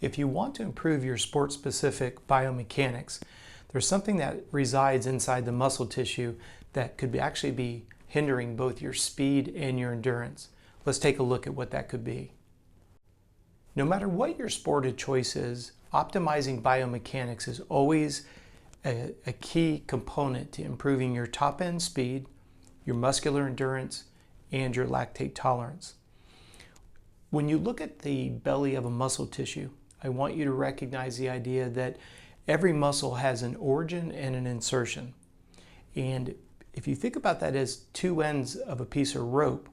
If you want to improve your sport-specific biomechanics, there's something that resides inside the muscle tissue that could actually be hindering both your speed and your endurance. Let's take a look at what that could be. No matter what your sport of choice is, optimizing biomechanics is always a key component to improving your top end speed, your muscular endurance, and your lactate tolerance. When you look at the belly of a muscle tissue, I want you to recognize the idea that every muscle has an origin and an insertion. And if you think about that as two ends of a piece of rope,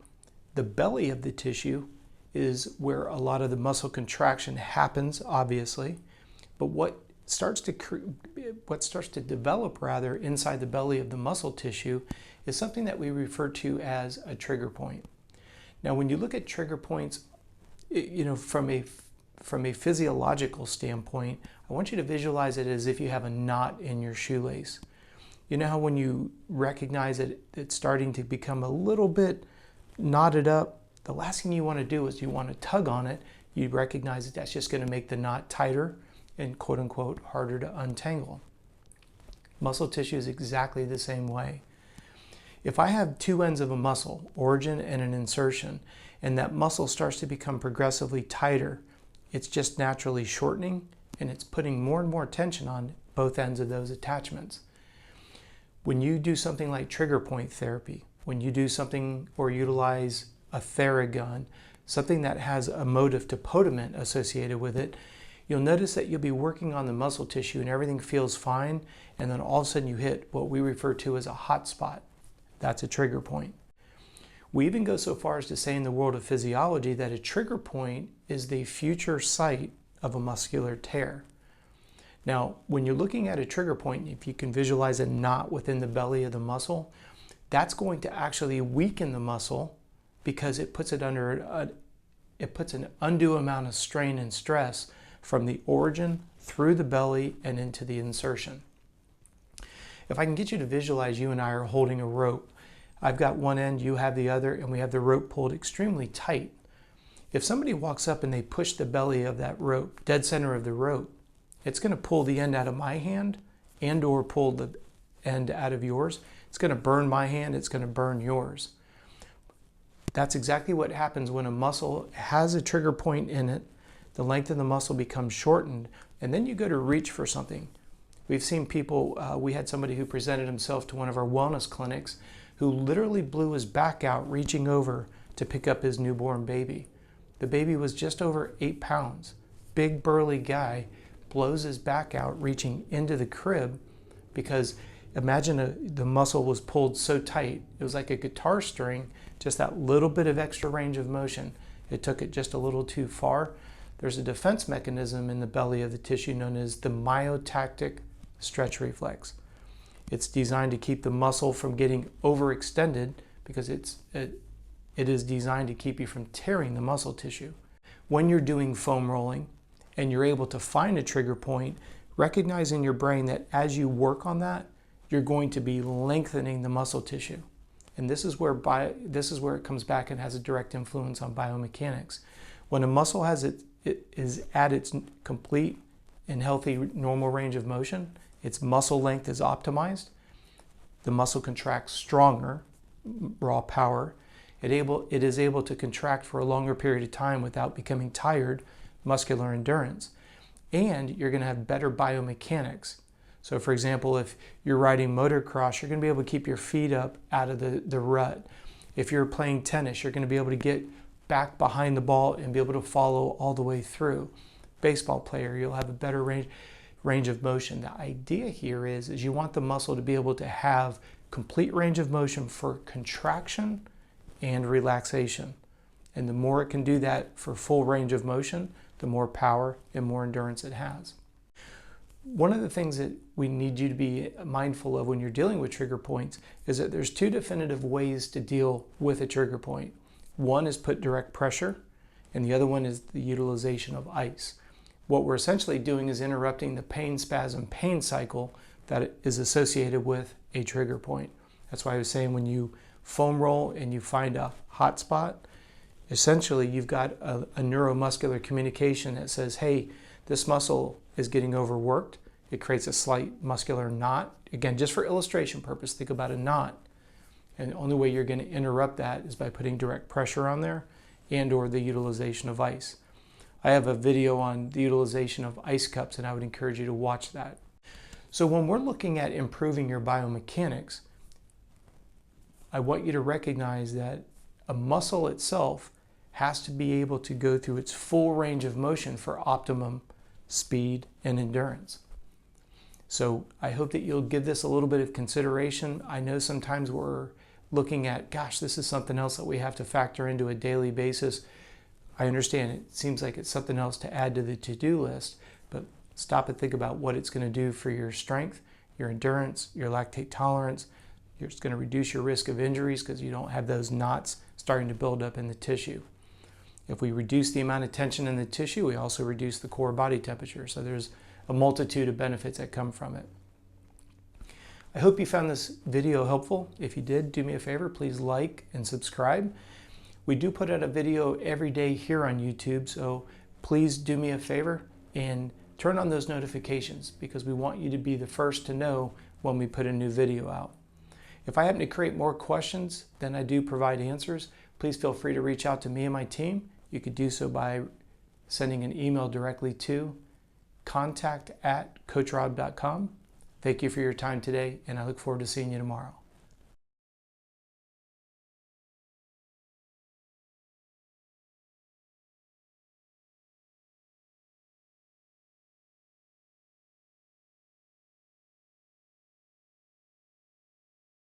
the belly of the tissue is where a lot of the muscle contraction happens, obviously, but what starts to develop rather inside the belly of the muscle tissue is something that we refer to as a trigger point. Now, when you look at trigger points, from a physiological standpoint, I want you to visualize it as if you have a knot in your shoelace. You know how when you recognize that it's starting to become a little bit knotted up, the last thing you want to do is you want to tug on it. You recognize that that's just going to make the knot tighter and quote unquote harder to untangle. Muscle tissue is exactly the same way. If I have two ends of a muscle, origin and an insertion, and that muscle starts to become progressively tighter, it's just naturally shortening and it's putting more and more tension on both ends of those attachments. When you do something like trigger point therapy, when you do something or utilize a Theragun, something that has a motive to podiment associated with it, you'll notice that you'll be working on the muscle tissue and everything feels fine, and then all of a sudden you hit what we refer to as a hot spot. That's a trigger point. We even go so far as to say in the world of physiology that a trigger point is the future site of a muscular tear. Now, when you're looking at a trigger point, if you can visualize a knot within the belly of the muscle, that's going to actually weaken the muscle because it puts an undue amount of strain and stress from the origin through the belly and into the insertion. If I can get you to visualize you and I are holding a rope, I've got one end, you have the other, and we have the rope pulled extremely tight. If somebody walks up and they push the belly of that rope, dead center of the rope, it's going to pull the end out of my hand and or pull the end out of yours. It's going to burn my hand, it's going to burn yours. That's exactly what happens when a muscle has a trigger point in it. The length of the muscle becomes shortened, and then you go to reach for something. We've seen people, we had somebody who presented himself to one of our wellness clinics who literally blew his back out reaching over to pick up his newborn baby. The baby was just over 8 pounds. Big burly guy blows his back out reaching into the crib because imagine the muscle was pulled so tight. It was like a guitar string, just that little bit of extra range of motion. It took it just a little too far. There's a defense mechanism in the belly of the tissue known as the myotactic stretch reflex. It's designed to keep the muscle from getting overextended because it is designed to keep you from tearing the muscle tissue. When you're doing foam rolling and you're able to find a trigger point, recognize in your brain that as you work on that, you're going to be lengthening the muscle tissue. And this is where it comes back and has a direct influence on biomechanics. When a muscle is at its complete and healthy normal range of motion, its muscle length is optimized, the muscle contracts stronger, raw power. It is able to contract for a longer period of time without becoming tired, muscular endurance. And you're going to have better biomechanics. So for example, if you're riding motocross, you're going to be able to keep your feet up out of the rut. If you're playing tennis, you're going to be able to get back behind the ball and be able to follow all the way through. Baseball player, you'll have a better range of motion. The idea here is you want the muscle to be able to have complete range of motion for contraction and relaxation. And the more it can do that for full range of motion, the more power and more endurance it has. One of the things that we need you to be mindful of when you're dealing with trigger points is that there's two definitive ways to deal with a trigger point. One is put direct pressure, and the other one is the utilization of ice. What we're essentially doing is interrupting the pain, spasm, pain cycle that is associated with a trigger point. That's why I was saying when you foam roll and you find a hot spot, Essentially, you've got a neuromuscular communication that says, hey, this muscle is getting overworked. It creates a slight muscular knot. Again, just for illustration purpose, think about a knot. And the only way you're going to interrupt that is by putting direct pressure on there and or the utilization of ice. I have a video on the utilization of ice cups, and I would encourage you to watch that. So when we're looking at improving your biomechanics, I want you to recognize that a muscle itself has to be able to go through its full range of motion for optimum speed and endurance. So I hope that you'll give this a little bit of consideration. I know sometimes we're looking at, gosh, this is something else that we have to factor into a daily basis. I understand it seems like it's something else to add to the to-do list, but stop and think about what it's going to do for your strength, your endurance, your lactate tolerance. It's going to reduce your risk of injuries because you don't have those knots starting to build up in the tissue. If we reduce the amount of tension in the tissue, we also reduce the core body temperature. So there's a multitude of benefits that come from it. I hope you found this video helpful. If you did, do me a favor, please like and subscribe. We do put out a video every day here on YouTube, so please do me a favor and turn on those notifications because we want you to be the first to know when we put a new video out. If I happen to create more questions than I do provide answers, please feel free to reach out to me and my team. You could do so by sending an email directly to contact@coachrobb.com. Thank you for your time today, and I look forward to seeing you tomorrow.